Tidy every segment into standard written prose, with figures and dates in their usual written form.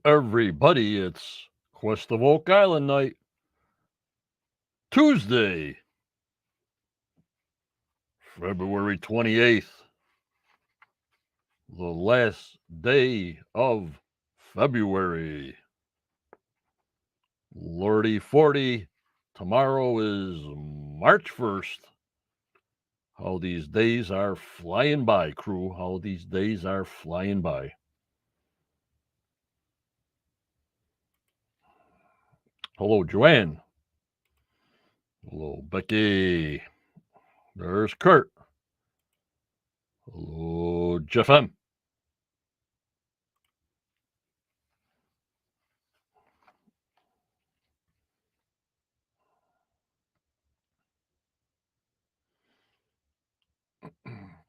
Everybody, it's Quest of Oak Island night, Tuesday, February 28th, the last day of February. Lordy 40, tomorrow is March 1st. How these days are flying by, crew. How these days are flying by. Hello, Joanne. Hello, Becky. There's Kurt. Hello, Jeff M.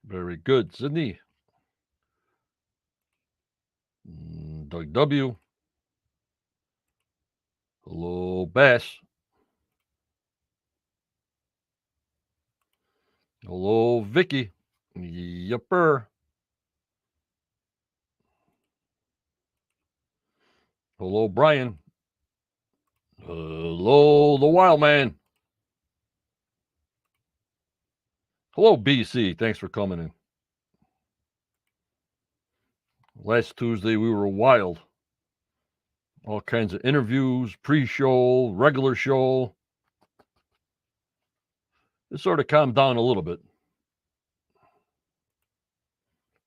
Very good, Sydney. Doug W. Hello, Bass. Hello, Vicky. Yepper. Hello, Brian. Hello, the Wild Man. Hello, BC. Thanks for coming in. Last Tuesday, we were wild. All kinds of interviews, pre-show, regular show. It sort of calmed down a little bit.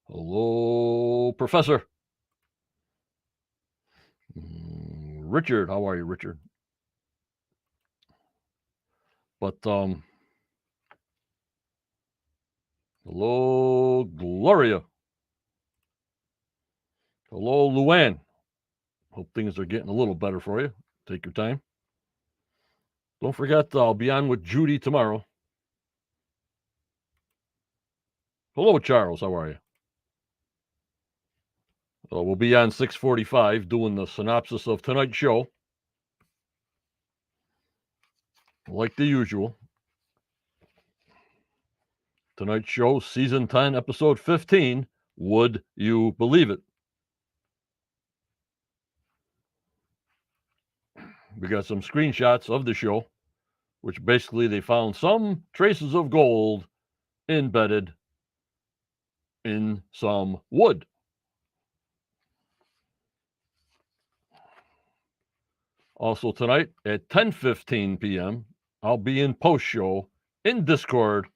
Hello, Professor. Richard, how are you, Richard? But, hello, Gloria. Hello, Luann. Hope things are getting a little better for you. Take your time. Don't forget, I'll be on with Judy tomorrow. Hello, Charles. How are you? We'll be on 6:45 doing the synopsis of tonight's show. Like the usual. Tonight's show, Season 10, Episode 15. Would you believe it? We got some screenshots of the show, which basically they found some traces of gold embedded in some wood. Also tonight at 10:15 p.m., I'll be in post-show in Discord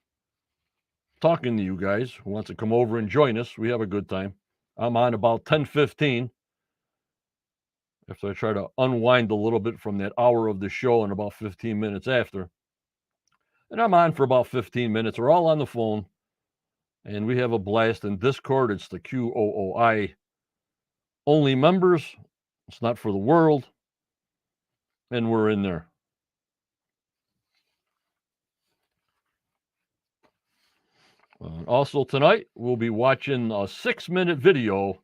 talking to you guys who wants to come over and join us. We have a good time. I'm on about 10:15 after I try to unwind a little bit from that hour of the show and about 15 minutes after. And I'm on for about 15 minutes. We're all on the phone, and we have a blast in Discord. It's the QOOI only members. It's not for the world. And we're in there. Also tonight, we'll be watching a 6-minute video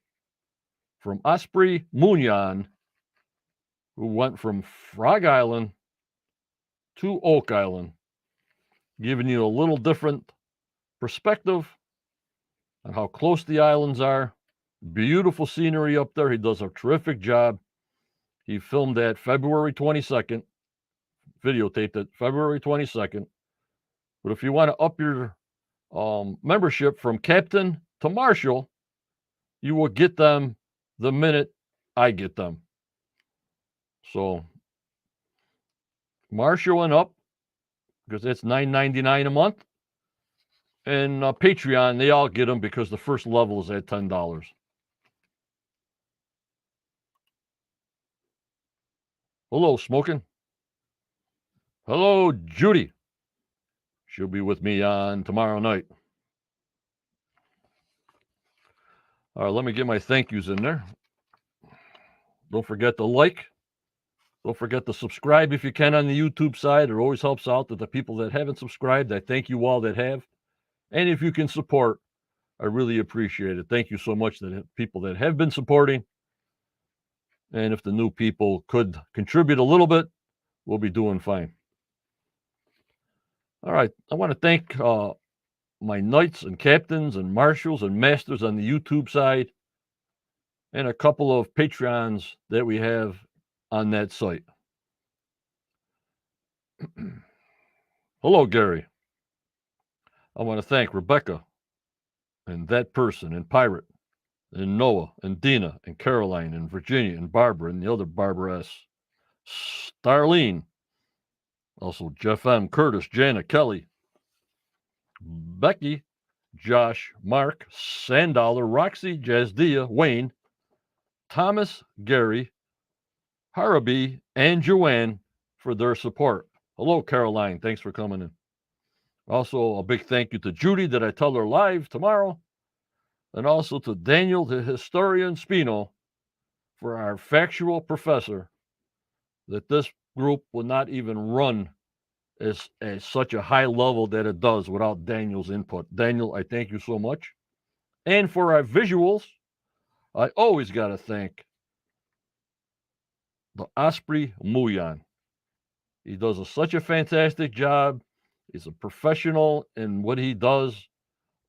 from Osprey Munyan, who went from Frog Island to Oak Island, giving you a little different perspective on how close the islands are. Beautiful scenery up there. He does a terrific job. He filmed that February 22nd, videotaped it February 22nd. But if you want to up your membership from Captain to Marshal, you will get them the minute I get them. So Marshal and up, because that's $9.99 a month. And Patreon, they all get them because the first level is at $10. Hello, Smoking. Hello, Judy. She'll be with me on tomorrow night. All right, let me get my thank yous in there. Don't forget to like. Don't forget to subscribe if you can on the YouTube side. It always helps out that the people that haven't subscribed. I thank you all that have. And if you can support, I really appreciate it. Thank you so much to people that have been supporting. And if the new people could contribute a little bit, we'll be doing fine. All right. I want to thank my knights and captains and marshals and masters on the YouTube side. and a couple of Patreons that we have on that site. Hello, Gary. I want to thank Rebecca and that person and Pirate and Noah and Dina and Caroline and Virginia and Barbara and the other Barbara S. Starlene. Also Jeff M., Curtis, Jana, Kelly, Becky, Josh, Mark, Sandollar, Roxy, Jazdia, Wayne, Thomas, Gary, Haraby, and Joanne for their support. Hello, Caroline. Thanks for coming in. Also, a big thank you to Judy that I tell her live tomorrow. And also to Daniel, the historian Spino, for our factual professor, that this group will not even run as such a high level that it does without Daniel's input. Daniel, I thank you so much. And for our visuals, I always got to thank the Osprey Muyan. He does such a fantastic job. He's a professional in what he does.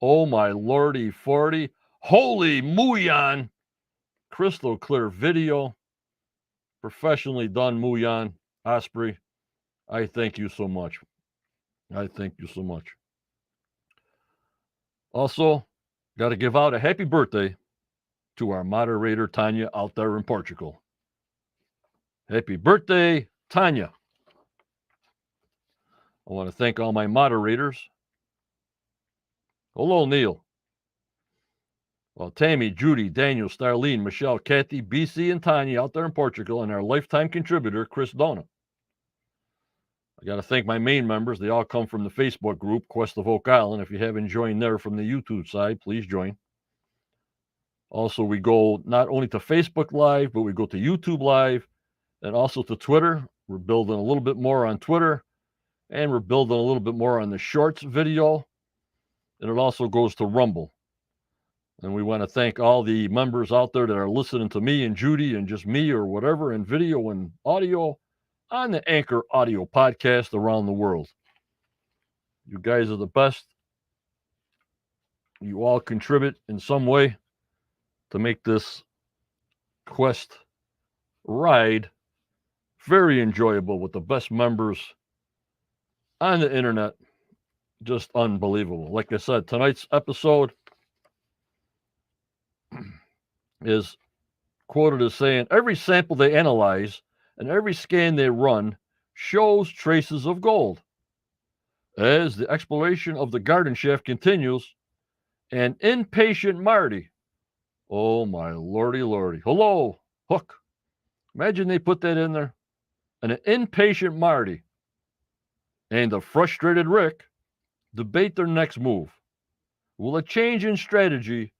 Oh, my lordy 40. Holy Muyan. Crystal clear video. Professionally done, Muyan. Osprey, I thank you so much. I thank you so much. Also, got to give out a happy birthday to our moderator, Tanya, out there in Portugal. Happy birthday, Tanya. I want to thank all my moderators. Hello, Neil. Well, Tammy, Judy, Daniel, Starlene, Michelle, Kathy, BC, and Tanya out there in Portugal, and our lifetime contributor, Chris Dona. I got to thank my main members. They all come from the Facebook group, Quest of Oak Island. If you haven't joined there from the YouTube side, please join. Also, we go not only to Facebook Live, but we go to YouTube Live and also to Twitter. We're building a little bit more on Twitter, and we're building a little bit more on the Shorts video, and it also goes to Rumble. And we want to thank all the members out there that are listening to me and Judy and just me or whatever in video and audio on the Anchor Audio podcast around the world. You guys are the best. You all contribute in some way to make this quest ride very enjoyable with the best members on the internet. Just unbelievable. Like I said, tonight's episode is quoted as saying, every sample they analyze and every scan they run shows traces of gold. As the exploration of the garden shaft continues, an impatient Marty, oh my lordy lordy, hello, Hook. Imagine they put that in there. An impatient Marty and a frustrated Rick debate their next move. Will a change in strategy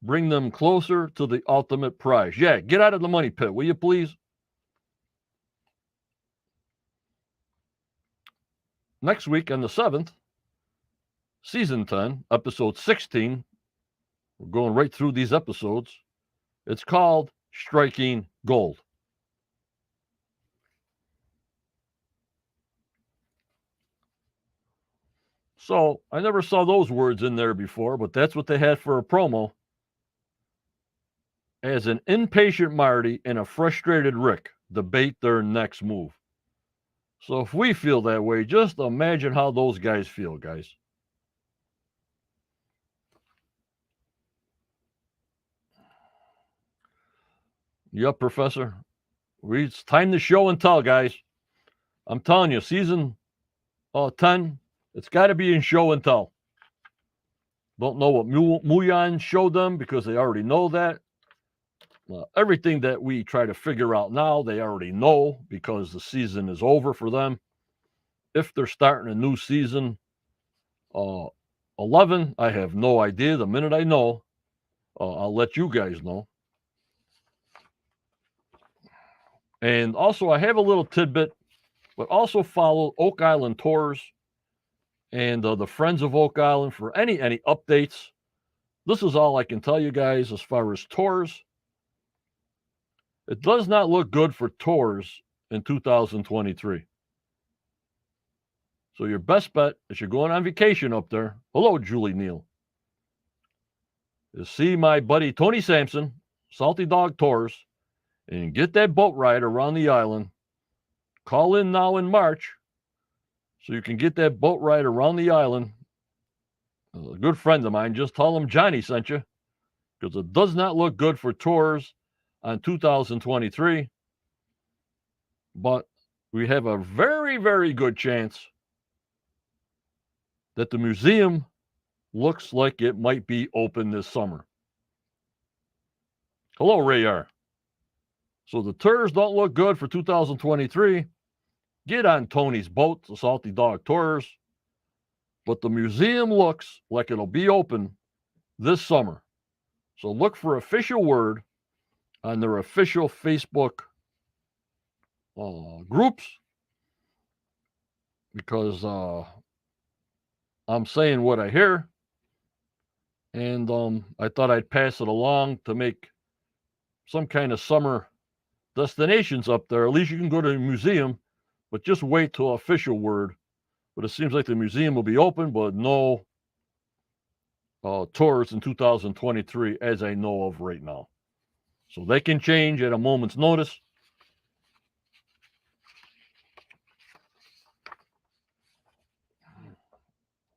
bring them closer to the ultimate prize? Yeah, get out of the money pit, will you please? Next week on the 7th, Season 10, Episode 16, we're going right through these episodes. It's called Striking Gold. So I never saw those words in there before, but that's what they had for a promo. As an impatient Marty and a frustrated Rick debate their next move. So if we feel that way, just imagine how those guys feel, guys. Yep, Professor. It's time to show and tell, guys. I'm telling you, season 10, it's got to be in show and tell. Don't know what Muyan showed them because they already know that. Everything that we try to figure out now, they already know because the season is over for them. If they're starting a new season, 11, I have no idea. The minute I know, I'll let you guys know. And also, I have a little tidbit, but also follow Oak Island Tours and the Friends of Oak Island for any updates. This is all I can tell you guys as far as tours. It does not look good for tours in 2023. So your best bet, if you're going on vacation up there, hello, Julie Neal, is see my buddy Tony Sampson, Salty Dog Tours, and get that boat ride around the island. Call in now in March so you can get that boat ride around the island. A good friend of mine, just tell him Johnny sent you, because it does not look good for tours on 2023. But we have a very, very good chance that the museum looks like it might be open this summer. Hello, Ray R. So the tours don't look good for 2023. Get on Tony's boat, the Salty Dog Tours. But the museum looks like it'll be open this summer. So look for official word on their official Facebook groups, because I'm saying what I hear, and I thought I'd pass it along to make some kind of summer destinations up there. At least you can go to the museum, but just wait till official word. But it seems like the museum will be open, but no tours in 2023 as I know of right now. So they can change at a moment's notice.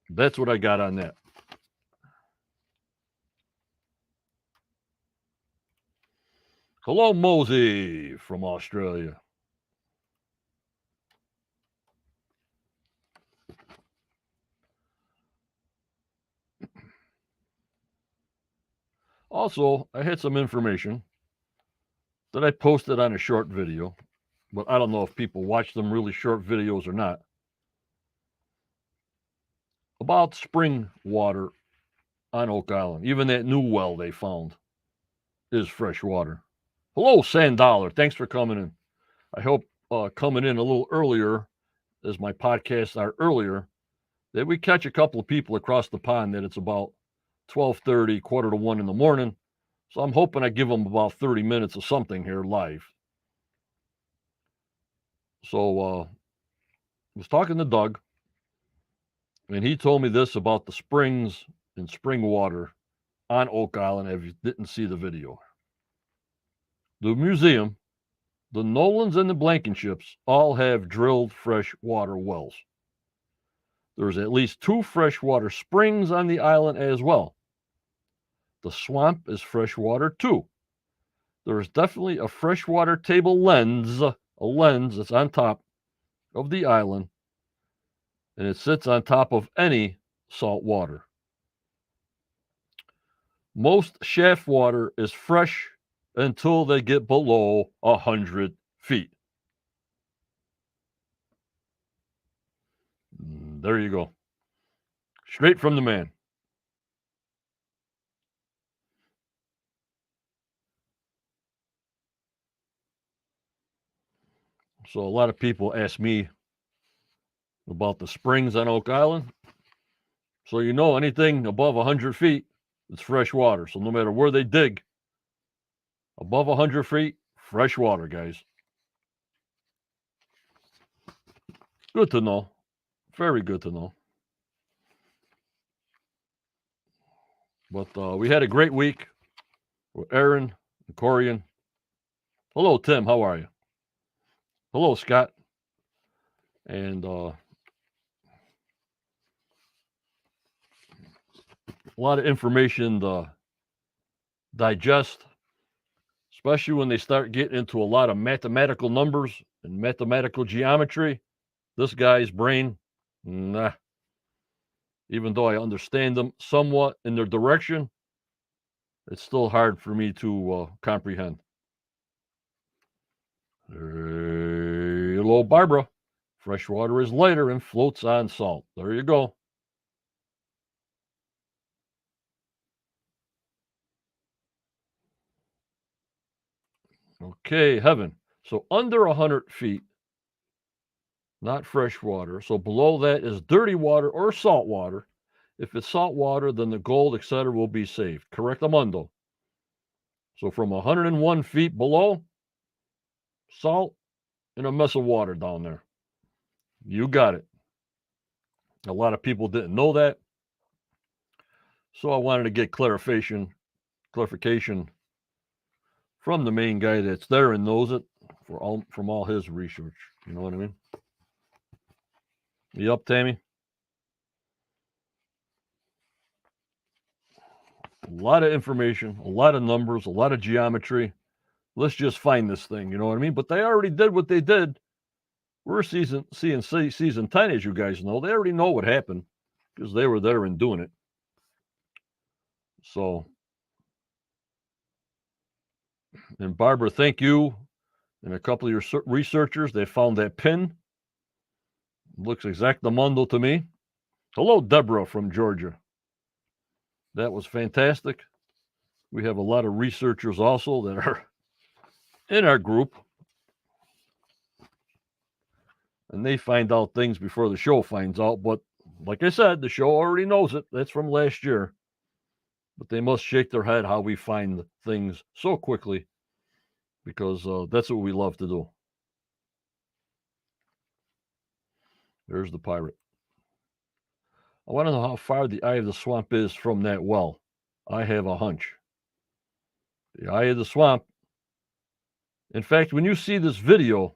That's what I got on that. Hello, Mosey from Australia. Also, I had some information that I posted on a short video, but I don't know if people watch them really short videos or not, about spring water on Oak Island. Even that new well they found is fresh water. Hello, Sand Dollar. Thanks for coming in. I hope coming in a little earlier, as my podcasts are earlier, that we catch a couple of people across the pond that it's about 12:30, quarter to 1 in the morning. So I'm hoping I give them about 30 minutes of something here live. So I was talking to Doug, and he told me this about the springs and spring water on Oak Island if you didn't see the video. The museum, the Nolans and the Blankenships all have drilled freshwater wells. There's at least 2 freshwater springs on the island as well. The swamp is freshwater too. There is definitely a freshwater table lens, a lens that's on top of the island, and it sits on top of any salt water. Most shaft water is fresh until they get below 100 feet. There you go. Straight from the man. So a lot of people ask me about the springs on Oak Island. So you know anything above 100 feet, it's fresh water. So no matter where they dig, above 100 feet, fresh water, guys. Good to know. Very good to know. But we had a great week with Aaron and Corian. Hello, Tim. How are you? Hello, Scott. And a lot of information to digest, especially when they start getting into a lot of mathematical numbers and mathematical geometry. This guy's brain, nah. Even though I understand them somewhat in their direction, it's still hard for me to comprehend. Hello, Barbara. Fresh water is lighter and floats on salt. There you go. Okay, heaven. So under 100 feet, not fresh water. So below that is dirty water or salt water. If it's salt water, then the gold, etc., will be saved. Correctamundo. So from 101 feet below, salt and a mess of water down there. You got it. A lot of people didn't know that. So I wanted to get clarification from the main guy that's there and knows it from all his research. You know what I mean? You up, Tammy? A lot of information, a lot of numbers, a lot of geometry. Let's just find this thing. You know what I mean? But they already did what they did. We're season 10, as you guys know. They already know what happened because they were there and doing it. So, and Barbara, thank you and a couple of your researchers. They found that pin. Looks exactamundo to me. Hello, Deborah from Georgia. That was fantastic. We have a lot of researchers also that are in our group. And they find out things before the show finds out. But like I said, the show already knows it. That's from last year. But they must shake their head how we find things so quickly because that's what we love to do. There's the pirate. I want to know how far the eye of the swamp is from that well. I have a hunch. The eye of the swamp. In fact, when you see this video,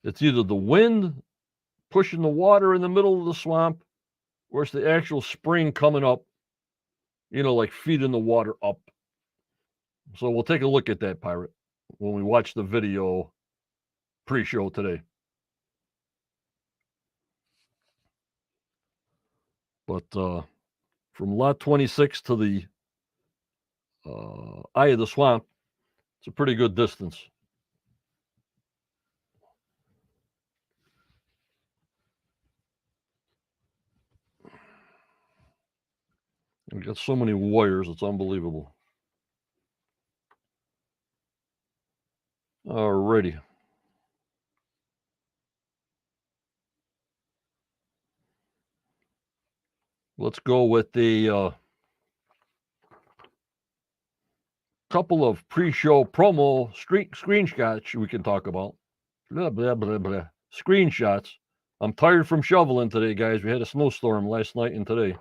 it's either the wind pushing the water in the middle of the swamp or it's the actual spring coming up, like feeding the water up. So we'll take a look at that, pirate, when we watch the video pre-show today. But from lot 26 to the eye of the swamp, it's a pretty good distance. We've got so many wires, it's unbelievable. Alrighty. Let's go with the couple of pre-show promo screenshots we can talk about. Blah, blah, blah, blah. Screenshots. I'm tired from shoveling today, guys. We had a snowstorm last night and today.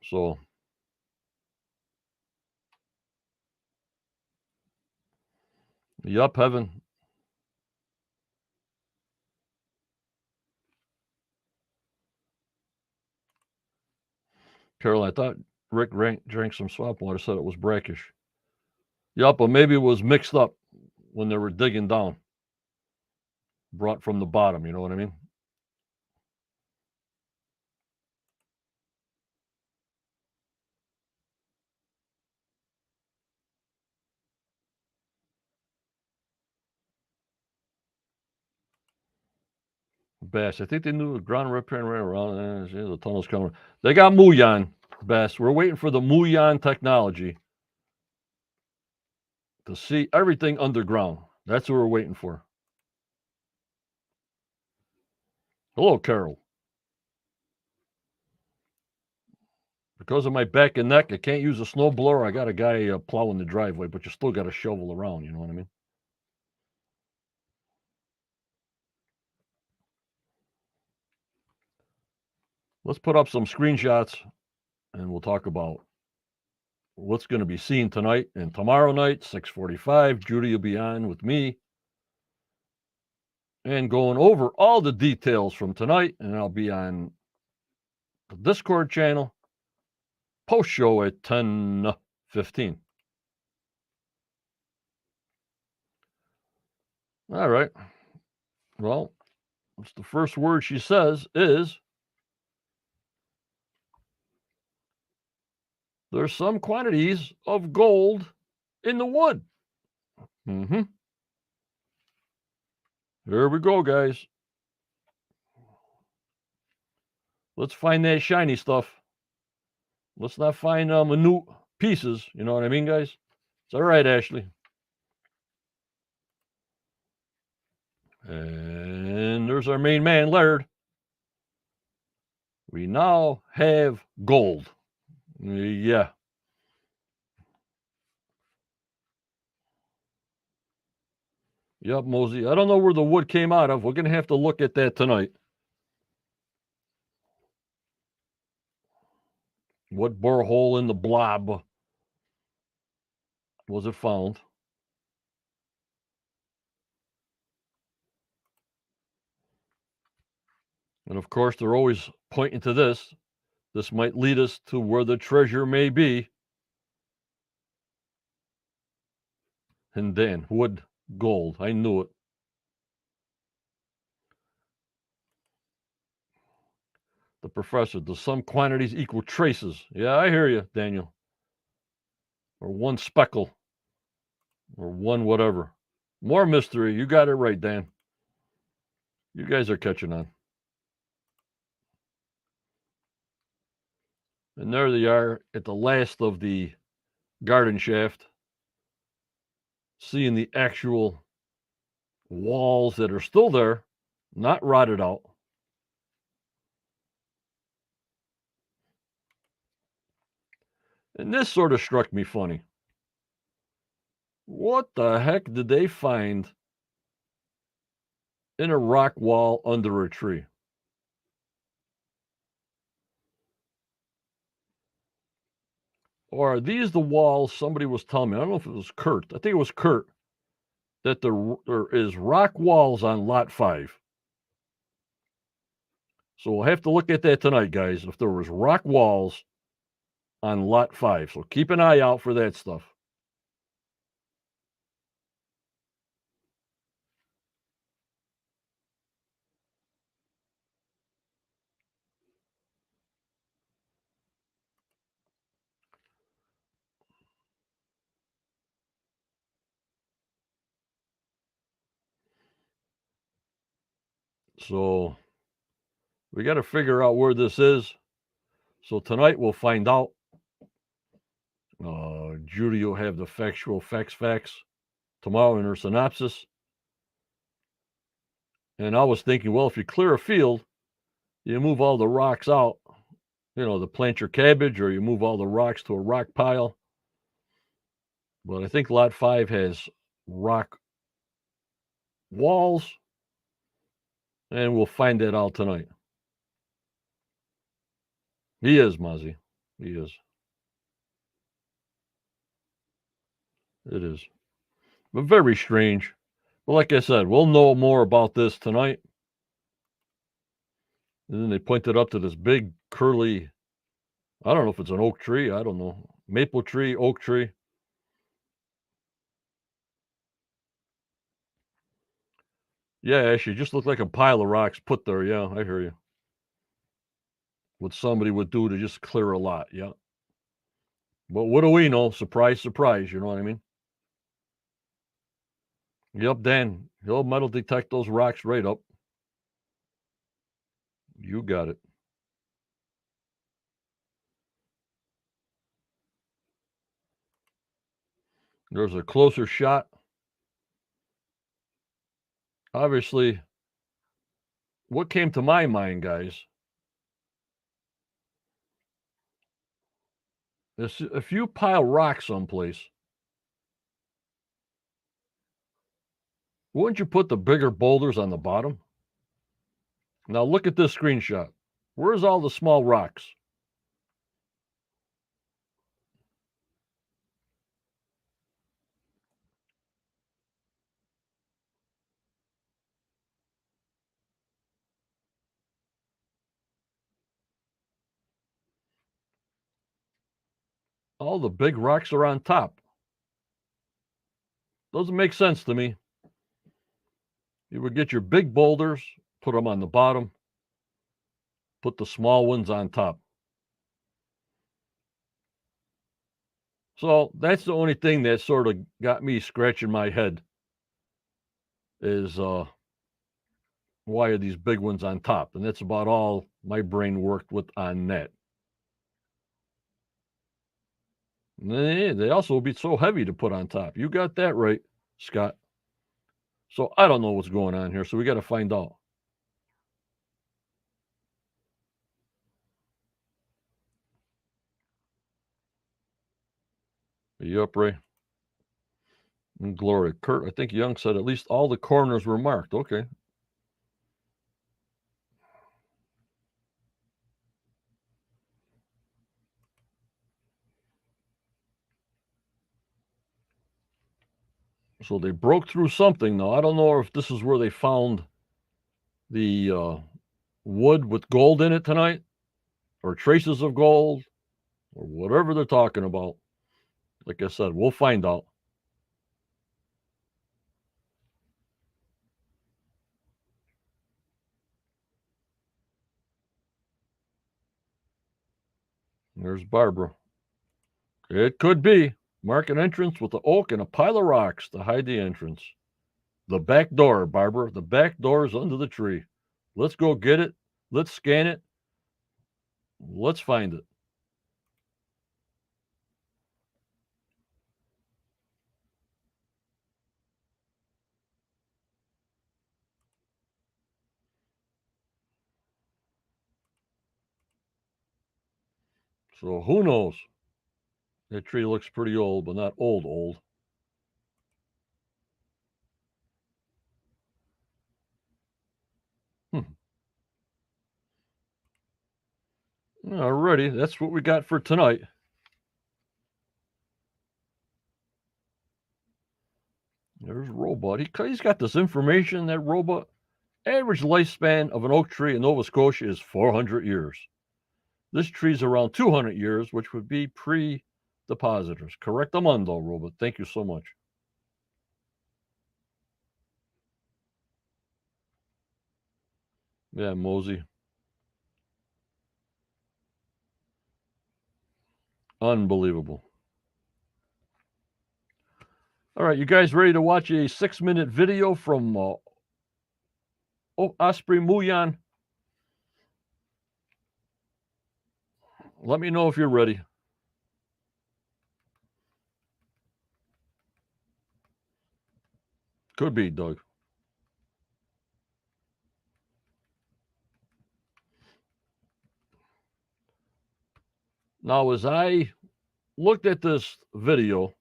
So, yup, heaven. Carol, I thought Rick drank some swamp water, said it was brackish. Yup, but maybe it was mixed up when they were digging down. Brought from the bottom, you know what I mean? Bass, I think they knew the ground repairing right around. The tunnel's coming. They got Muyan, Bass. We're waiting for the Muyan technology to see everything underground. That's what we're waiting for. Hello, Carol. Because of my back and neck, I can't use a snow blower. I got a guy plowing the driveway, but you still got to shovel around. You know what I mean? Let's put up some screenshots and we'll talk about what's going to be seen tonight and tomorrow night, 6:45. Judy will be on with me and going over all the details from tonight. And I'll be on the Discord channel post show at 10:15. All right. Well, what's the first word she says is there's some quantities of gold in the wood. Mm-hmm. Here we go, guys. Let's find that shiny stuff. Let's not find minute pieces. You know what I mean, guys? It's all right, Ashley. And there's our main man, Laird. We now have gold. Yeah. Yep, Mosey. I don't know where the wood came out of. We're going to have to look at that tonight. What borehole in the blob was it found. And of course, they're always pointing to this. This might lead us to where the treasure may be. And then wood, gold. I knew it. The professor, does some quantities equal traces? Yeah, I hear you, Daniel. Or one speckle, or one whatever. More mystery. You got it right, Dan. You guys are catching on. And there they are at the last of the garden shaft, seeing the actual walls that are still there, not rotted out. And this sort of struck me funny. What the heck did they find in a rock wall under a tree? Or are these the walls somebody was telling me? I don't know if it was Kurt. I think it was Kurt that there is rock walls on lot 5. So we'll have to look at that tonight, guys, if there was rock walls on lot 5. So keep an eye out for that stuff. So we got to figure out where this is. So tonight we'll find out. Judy will have the facts tomorrow in her synopsis. And I was thinking, well, if you clear a field, you move all the rocks out, to plant your cabbage, or you move all the rocks to a rock pile. But I think lot 5 has rock walls, and we'll find that out tonight. He is, Muzzy. He is. It is. But very strange. But like I said, we'll know more about this tonight. And then they pointed up to this big curly, I don't know if it's an oak tree. I don't know. Maple tree, oak tree. Yeah, actually, just looked like a pile of rocks put there. Yeah, I hear you. What somebody would do to just clear a lot. Yeah. But what do we know? Surprise, surprise. You know what I mean? Yep, Dan. He'll metal detect those rocks right up. You got it. There's a closer shot. Obviously, what came to my mind, guys, is if you pile rocks someplace, wouldn't you put the bigger boulders on the bottom? Now look at this screenshot. Where's all the small rocks? All the big rocks are on top. Doesn't make sense to me. You would get your big boulders, put them on the bottom, put the small ones on top. So that's the only thing that sort of got me scratching my head is why are these big ones on top? And that's about all my brain worked with on that. They also would be so heavy to put on top. You got that right, Scott. So I don't know what's going on here. So we got to find out. Are you up, Ray? And Gloria. Kurt, I think Young said at least all the corners were marked. Okay. So they broke through something. Now, I don't know if this is where they found the wood with gold in it tonight, or traces of gold, or whatever they're talking about. Like I said, we'll find out. There's Barbara. It could be. Mark an entrance with the oak and a pile of rocks to hide the entrance. The back door, Barbara. The back door is under the tree. Let's go get it. Let's scan it. Let's find it. So who knows? That tree looks pretty old, but not old. Alrighty, that's what we got for tonight. There's Robot. He's got this information, that Robot. Average lifespan of an oak tree in Nova Scotia is 400 years. This tree's around 200 years, which would be pre-depositors. Correctamundo, Robot. Thank you so much. Yeah, Mosey. Unbelievable. All right, you guys ready to watch a 6-minute video from Osprey Muyan? Let me know if you're ready. Could be, Doug. Now, as I looked at this video,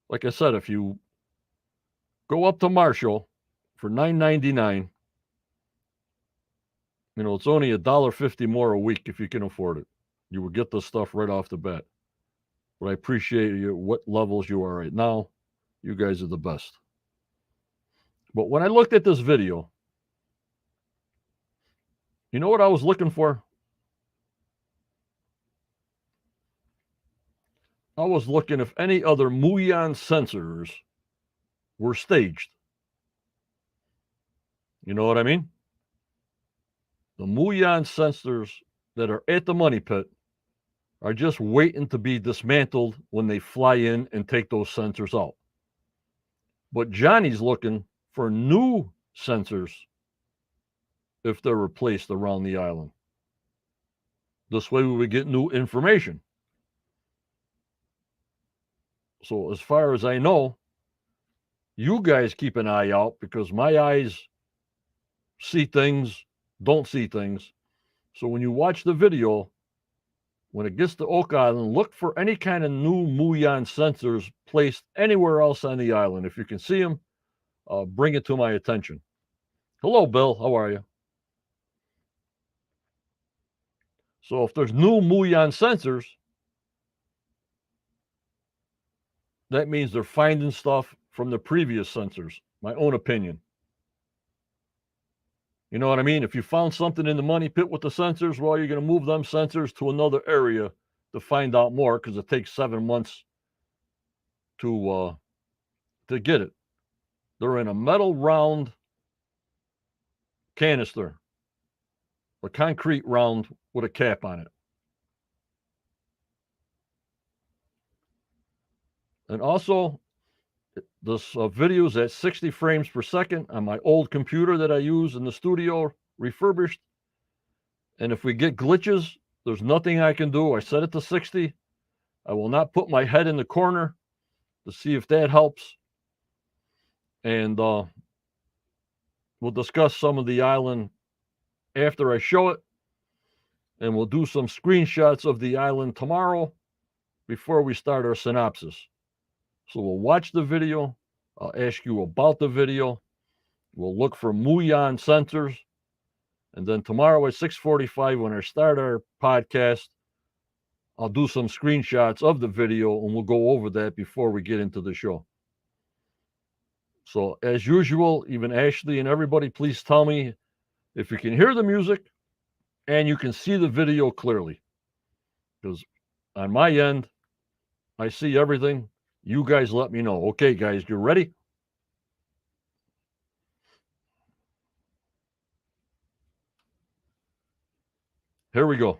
like I said, if you go up to Marshall for $9.99, it's only $1.50 more a week if you can afford it. You will get the stuff right off the bat. But I appreciate you what levels you are right now. You guys are the best. But when I looked at this video, you know what I was looking for? I was looking if any other Muyan sensors were staged. You know what I mean? The Muyan sensors that are at the money pit are just waiting to be dismantled when they fly in and take those sensors out. But Johnny's looking for new sensors if they're replaced around the island. This way we would get new information. So as far as I know, you guys keep an eye out, because my eyes see things, don't see things. So when you watch the video, when it gets to Oak Island, look for any kind of new Muyan sensors placed anywhere else on the island. If you can see them, bring it to my attention. Hello, Bill. How are you? So if there's new Muyan sensors, that means they're finding stuff from the previous sensors. My own opinion. You know what I mean? If you found something in the money pit with the sensors, well, you're going to move them sensors to another area to find out more, because it takes 7 months to get it. They're in a metal round canister, a concrete round with a cap on it. And also, this video is at 60 frames per second on my old computer that I use in the studio, refurbished. And if we get glitches, there's nothing I can do. I set it to 60. I will not put my head in the corner to see if that helps. And we'll discuss some of the island after I show it. And we'll do some screenshots of the island tomorrow before we start our synopsis. So we'll watch the video. I'll ask you about the video. We'll look for Muyan sensors. And then tomorrow at 6:45, when I start our podcast, I'll do some screenshots of the video, and we'll go over that before we get into the show. So, as usual, even Ashley and everybody, please tell me if you can hear the music and you can see the video clearly. Because on my end, I see everything. You guys let me know. Okay, guys, you ready? Here we go.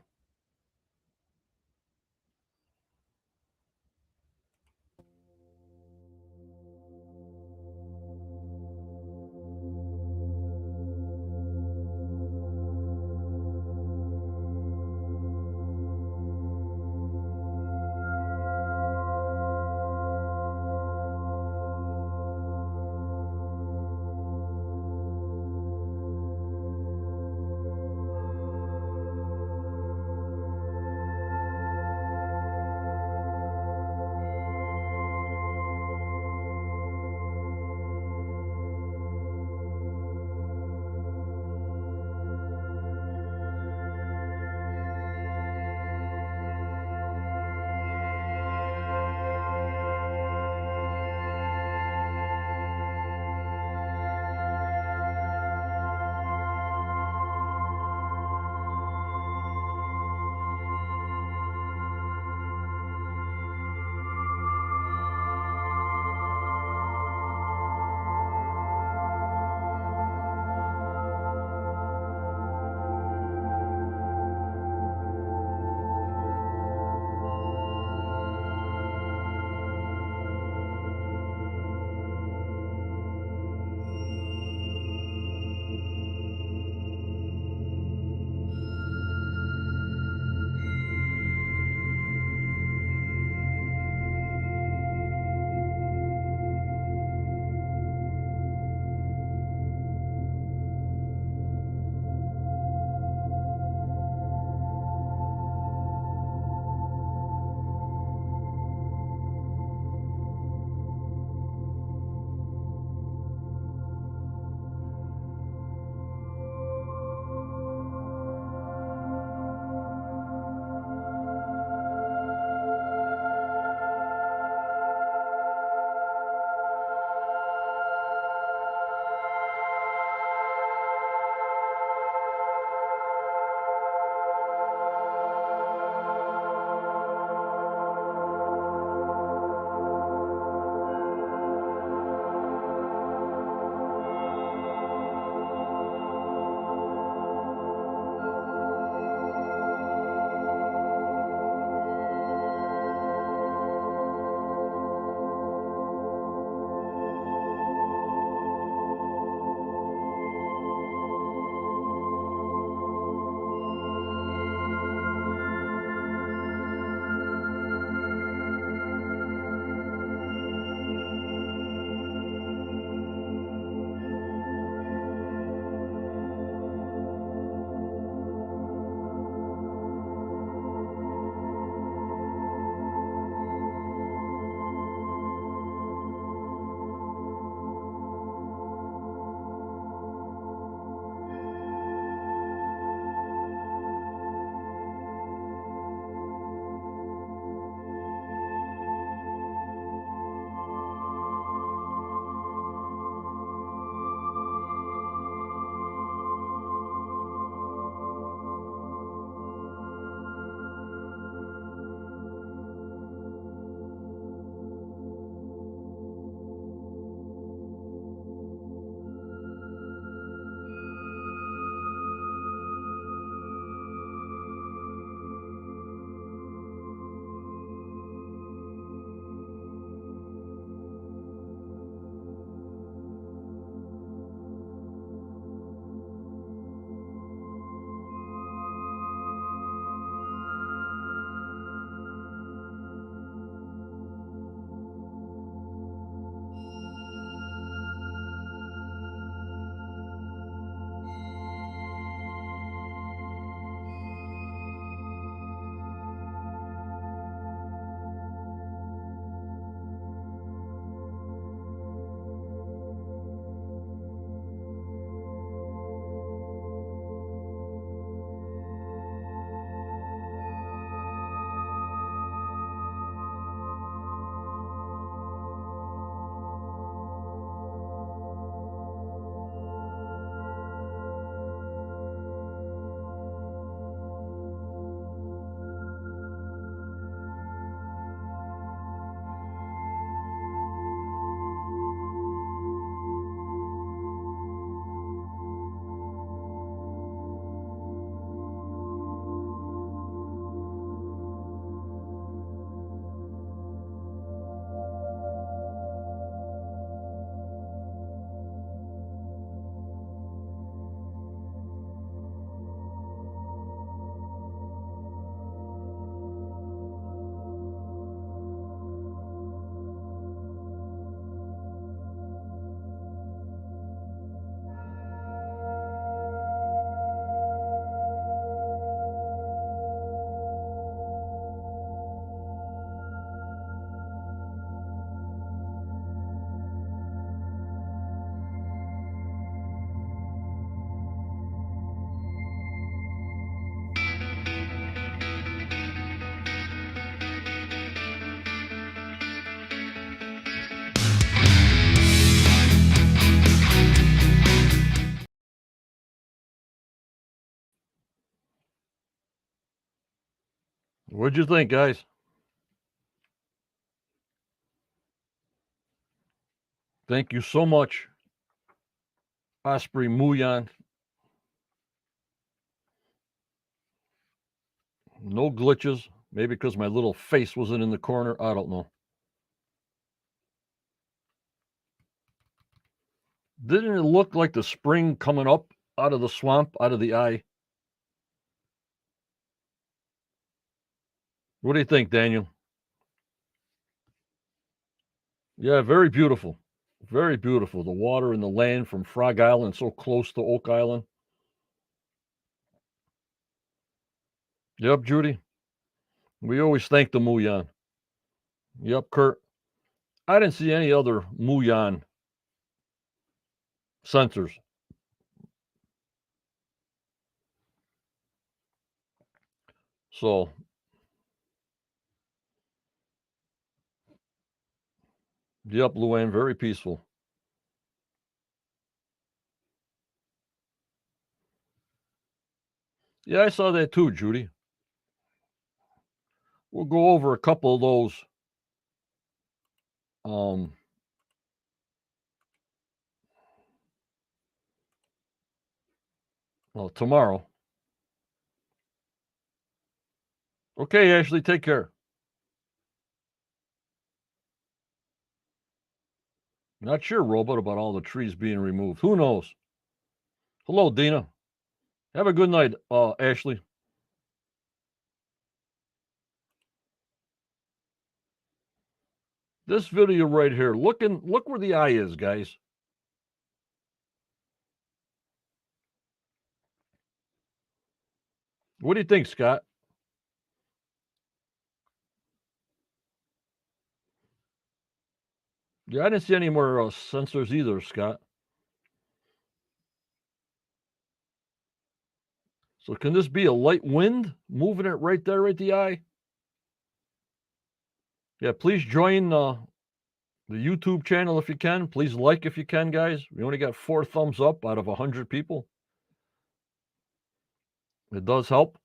What'd you think, guys? Thank you so much, Osprey Muyan. No glitches. Maybe because my little face wasn't in the corner. I don't know. Didn't it look like the spring coming up out of the swamp, out of the eye? What do you think, Daniel? Yeah, very beautiful. Very beautiful. The water and the land from Frog Island, so close to Oak Island. Yep, Judy. We always thank the Muyan. Yep, Kurt. I didn't see any other Muyan sensors. So, yep, Luann, very peaceful. Yeah, I saw that too, Judy. We'll go over a couple of those um tomorrow. Okay, Ashley, take care. Not sure, Robot, about all the trees being removed. Who knows? Hello, Dina. Have a good night, Ashley. This video right here, look where the eye is, guys. What do you think, Scott? Yeah, I didn't see any more sensors either, Scott. So can this be a light wind moving it right there at the eye? Yeah, please join the YouTube channel if you can. Please like if you can, guys. We only got 4 thumbs up out of 100 people. It does help.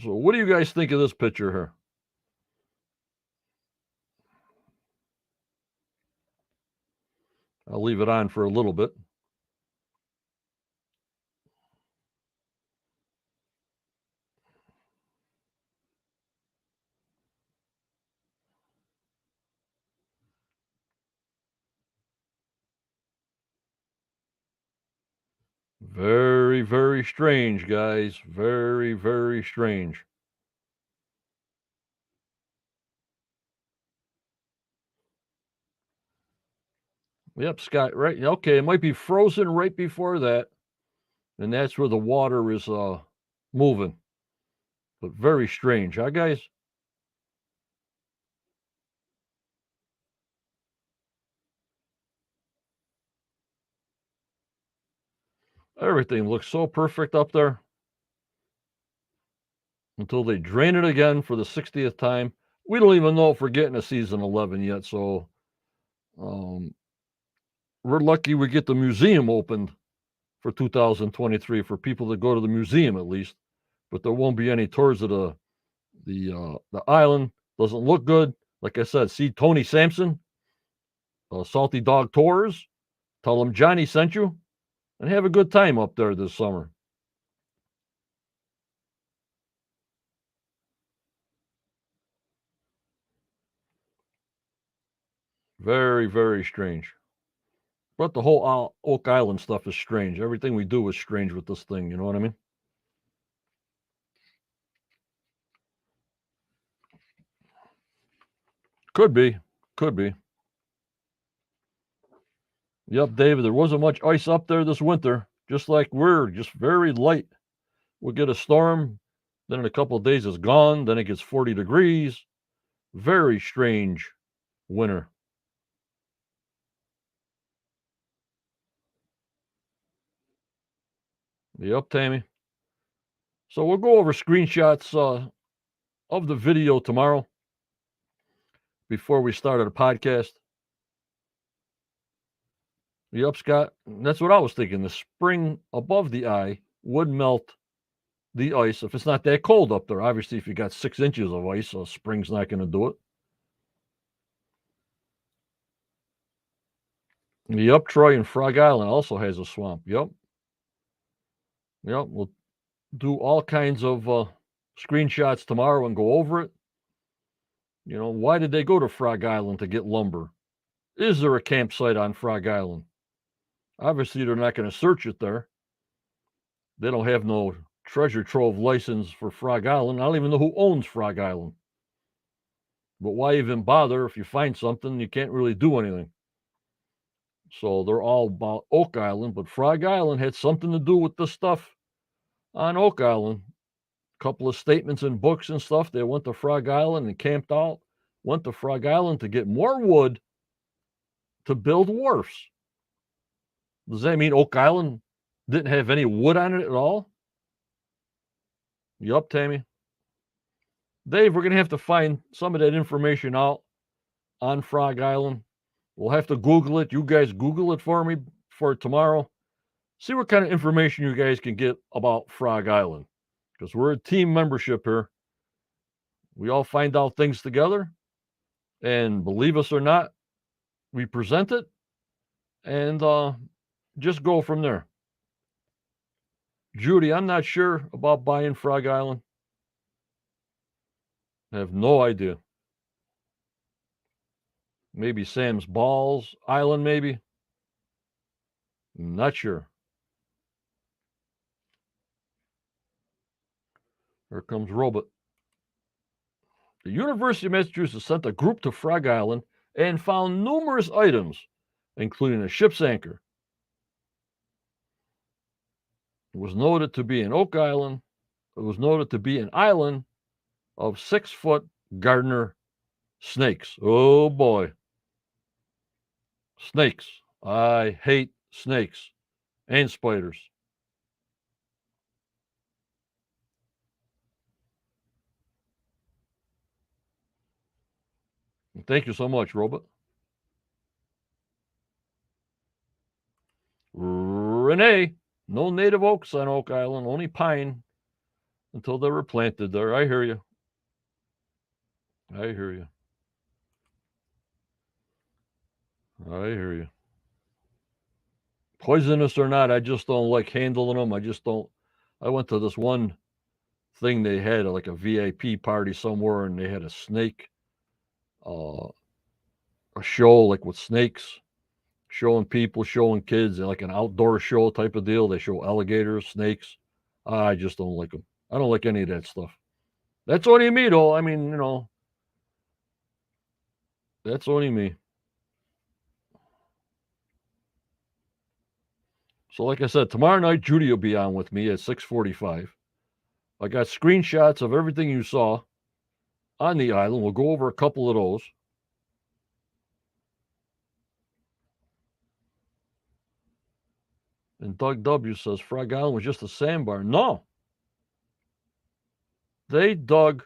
So what do you guys think of this picture here? I'll leave it on for a little bit. Very, very strange, guys. Very, very strange. Yep, Scott, right. Okay, it might be frozen right before that, and that's where the water is moving. But very strange, huh, guys? Everything looks so perfect up there until they drain it again for the 60th time. We don't even know if we're getting a season 11 yet, so um, we're lucky we get the museum opened for 2023 for people that go to the museum at least. But there won't be any tours of the island. Doesn't look good. Like I said, see Tony Sampson, Salty Dog Tours. Tell them Johnny sent you, and have a good time up there this summer. Very, very strange. But the whole Oak Island stuff is strange. Everything we do is strange with this thing. You know what I mean? Could be. Could be. Yep, David, there wasn't much ice up there this winter. Just like we're just very light. We'll get a storm, then in a couple of days it's gone, then it gets 40 degrees. Very strange winter. Yep, Tammy. So we'll go over screenshots of the video tomorrow before we started a podcast. Yep, Scott. That's what I was thinking. The spring above the eye would melt the ice if it's not that cold up there. Obviously, if you got 6 inches of ice, a spring's not going to do it. Yep, Troy and Frog Island also has a swamp. Yep. We'll do all kinds of screenshots tomorrow and go over it. Why did they go to Frog Island to get lumber? Is there a campsite on Frog Island? Obviously, they're not going to search it there. They don't have no treasure trove license for Frog Island. I don't even know who owns Frog Island. But why even bother if you find something, you can't really do anything. So they're all about Oak Island, but Frog Island had something to do with the stuff on Oak Island. A couple of statements in books and stuff. They went to Frog Island and camped out, went to Frog Island to get more wood to build wharfs. Does that mean Oak Island didn't have any wood on it at all? Yup, Tammy. Dave, we're going to have to find some of that information out on Frog Island. We'll have to Google it. You guys Google it for me for tomorrow. See what kind of information you guys can get about Frog Island. Because we're a team membership here. We all find out things together. And believe us or not, we present it. And just go from there. Judy, I'm not sure about buying Frog Island. I have no idea. Maybe Sam's Balls Island, maybe. Not sure. Here comes Robot. The University of Massachusetts sent a group to Frog Island and found numerous items, including a ship's anchor. It was noted to be an Oak Island. It was noted to be an island of 6-foot gardener snakes. Oh boy. Snakes. I hate snakes and spiders. Thank you so much, Robot. Renee, no native oaks on Oak Island, only pine until they were planted there. I hear you. I hear you. I hear you. Poisonous or not, I just don't like handling them. I just don't. I went to this one thing they had, like a VIP party somewhere, and they had a snake, a show like with snakes, showing people, showing kids, like an outdoor show type of deal. They show alligators, snakes. I just don't like them. I don't like any of that stuff. That's only me, though. I mean, that's only me. So, like I said, tomorrow night, Judy will be on with me at 6:45. I got screenshots of everything you saw on the island. We'll go over a couple of those. And Doug W. says Frog Island was just a sandbar. No. They took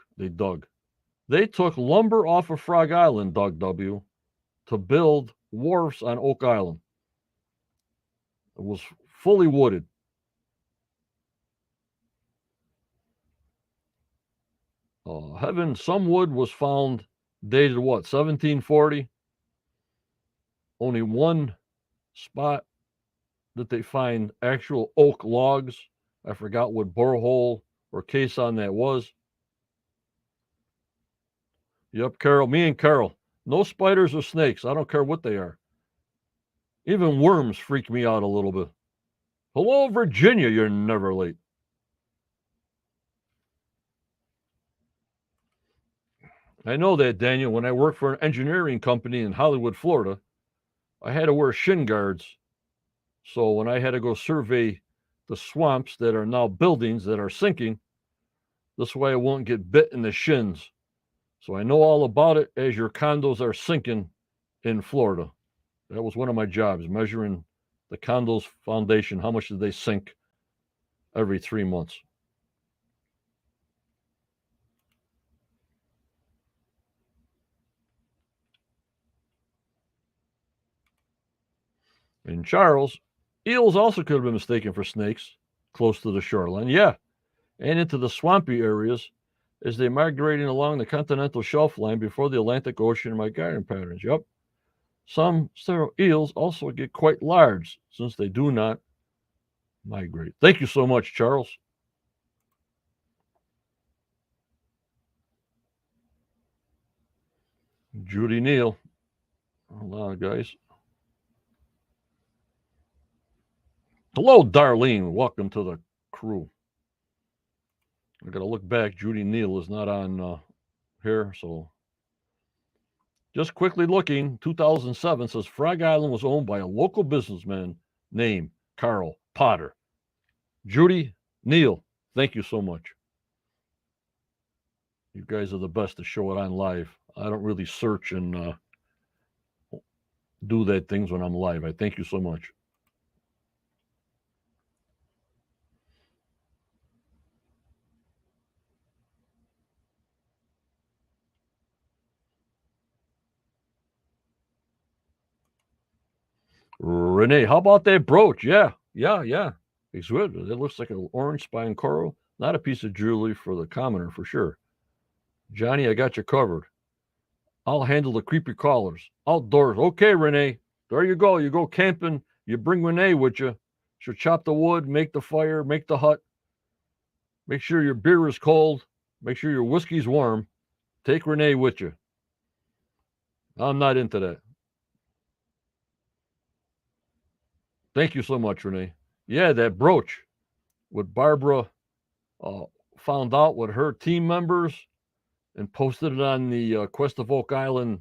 lumber off of Frog Island, Doug W., to build wharfs on Oak Island. It was fully wooded. Heaven, some wood was found dated what, 1740? Only one spot that they find actual oak logs. I forgot what borehole or caisson that was. Yep, Carol, me and Carol. No spiders or snakes. I don't care what they are. Even worms freak me out a little bit. Hello, Virginia, you're never late. I know that, Daniel. When I worked for an engineering company in Hollywood, Florida, I had to wear shin guards. So when I had to go survey the swamps that are now buildings that are sinking, this way I won't get bit in the shins. So I know all about it as your condos are sinking in Florida. That was one of my jobs, measuring the condos foundation. How much did they sink every 3 months? And Charles, eels also could have been mistaken for snakes close to the shoreline. Yeah, and into the swampy areas as they migrating along the continental shelf line before the Atlantic Ocean and migration patterns. Yep. Some sterile eels also get quite large since they do not migrate. Thank you so much, Charles. Judy Neal. Hold on, guys. Hello, Darlene. Welcome to the crew. I got to look back. Judy Neal is not on here, so just quickly looking. 2007 says Frog Island was owned by a local businessman named Carl Potter. Judy Neal, thank you so much. You guys are the best to show it on live. I don't really search and do that things when I'm live. I thank you so much. Renee, how about that brooch? Yeah. It's good. It looks like an orange spine coral. Not a piece of jewelry for the commoner for sure. Johnny, I got you covered. I'll handle the creepy callers. Outdoors. Okay, Renee. There you go. You go camping. You bring Renee with you. She'll chop the wood, make the fire, make the hut. Make sure your beer is cold. Make sure your whiskey's warm. Take Renee with you. I'm not into that. Thank you so much, Renee. Yeah, that brooch. What Barbara found out with her team members and posted it on the Quest of Oak Island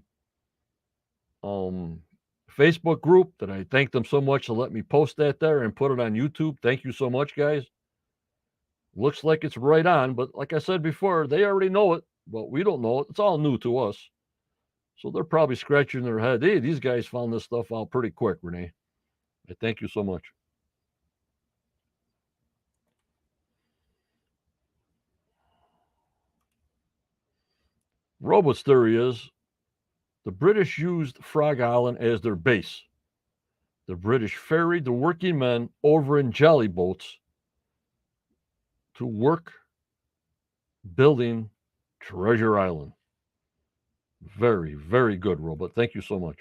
Facebook group that I thank them so much to let me post that there and put it on YouTube. Thank you so much, guys. Looks like it's right on, but like I said before, they already know it, but we don't know it. It's all new to us. So they're probably scratching their head. Hey, these guys found this stuff out pretty quick, Renee. I thank you so much. Robo's theory is the British used Frog Island as their base. The British ferried the working men over in jelly boats to work building Treasure Island. Very, very good, Robot. Thank you so much.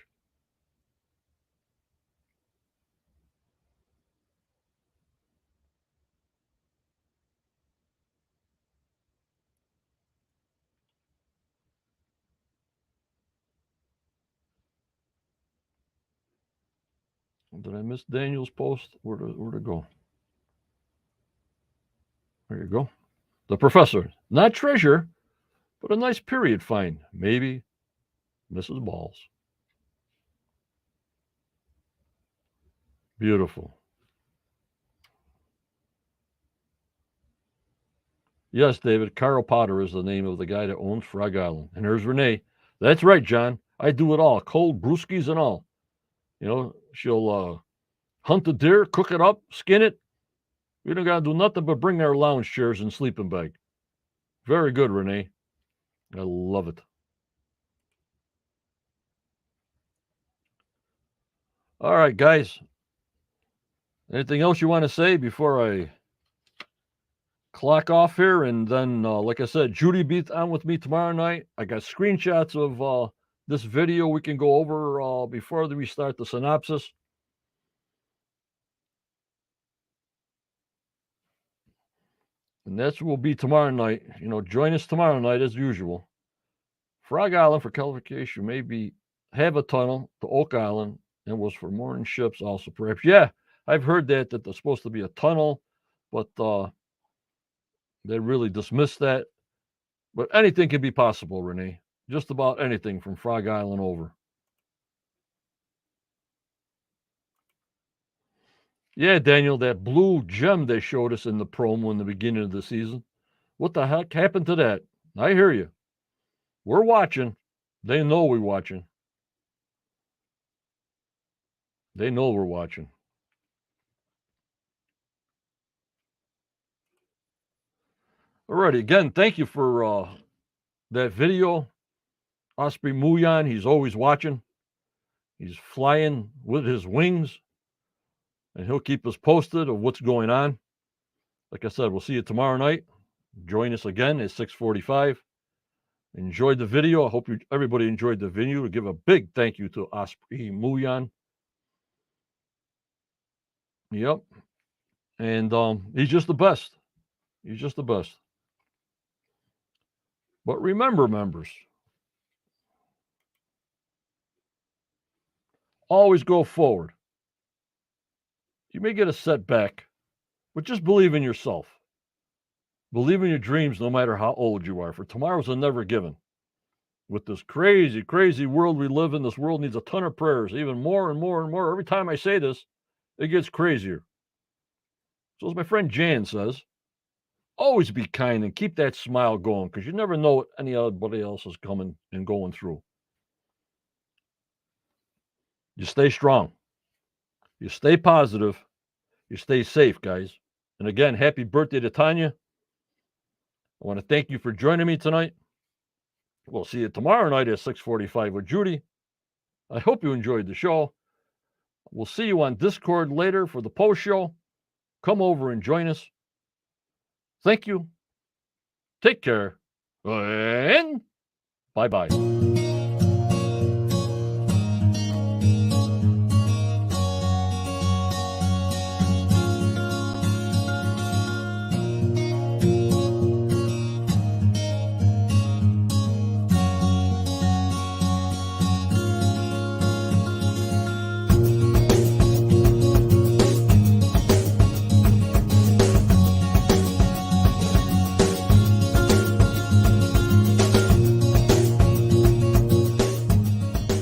Did I miss Daniel's post? Where'd it go? There you go. The professor. Not treasure, but a nice period find. Maybe Mrs. Balls. Beautiful. Yes, David. Carl Potter is the name of the guy that owns Frog Island. And there's Renee. That's right, John. I do it all. Cold brewskis and all. You know, she'll hunt the deer, cook it up, skin it. We don't got to do nothing but bring our lounge chairs and sleeping bag. Very good, Renee. I love it. All right, guys. Anything else you want to say before I clock off here? And then, like I said, Judy be on with me tomorrow night. I got screenshots of this video we can go over before we start the synopsis. And that's what will be tomorrow night. You know, join us tomorrow night as usual. Frog Island for qualification maybe have a tunnel to Oak Island and was for mooring ships also perhaps. Yeah, I've heard that there's supposed to be a tunnel, but they really dismissed that. But anything can be possible, Renee. Just about anything from Frog Island over. Yeah, Daniel, that blue gem they showed us in the promo in the beginning of the season. What the heck happened to that? I hear you. We're watching. They know we're watching. They know we're watching. Alrighty, again, thank you for that video. Osprey Muyan, he's always watching. He's flying with his wings, and he'll keep us posted of what's going on. Like I said, we'll see you tomorrow night. Join us again at 6:45. Enjoyed the video. I hope everybody enjoyed the video. Give a big thank you to Osprey Muyan. Yep. And he's just the best. He's just the best. But remember, members, always go forward. You may get a setback, but just believe in yourself. Believe in your dreams no matter how old you are, for tomorrow's a never given. With this crazy, crazy world we live in, this world needs a ton of prayers, even more and more and more. Every time I say this, it gets crazier. So as my friend Jan says, always be kind and keep that smile going, because you never know what anybody else is coming and going through. You stay strong. You stay positive. You stay safe, guys. And again, happy birthday to Tanya. I want to thank you for joining me tonight. We'll see you tomorrow night at 6:45 with Judy. I hope you enjoyed the show. We'll see you on Discord later for the post show. Come over and join us. Thank you. Take care. And bye-bye.